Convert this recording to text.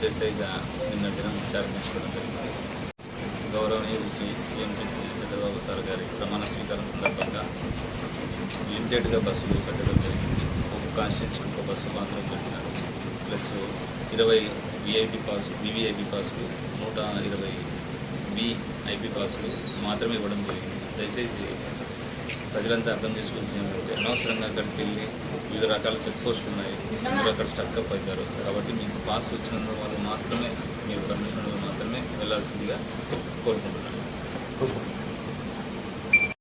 దేశాయిగా నిన్న దినం విచారణ తీసుకోవడం జరిగింది. గౌరవనీయులు శ్రీ సీఎం చంద్రబాబు సార్ గారి ప్రమాణ స్వీకారం సందర్భంగా లిమిటెడ్గా బస్సులు పెట్టడం జరిగింది. ఒక కాన్స్టిట్యూన్సీ ఒక బస్సు మాత్రం పెట్టినారు. ప్లస్ 20 విఐపి పాసులు, వివిఐపి పాసులు, 120 విఐపి పాసులు మాత్రమే ఇవ్వడం జరిగింది. దయచేసి ప్రజలంతా అర్థం చేసుకోవాల్సింది, అనవసరంగా అక్కడికి వెళ్ళి వివిధ రకాల చెక్ పోస్టులు ఉన్నాయి, అందరూ అక్కడ స్టక్అప్ అవుతారు. కాబట్టి మీకు పాస్ వచ్చినందు వాళ్ళు మాత్రమే, మీరు పర్మిషన్ మాత్రమే వెళ్ళాల్సిందిగా కోరుకుంటున్నాను.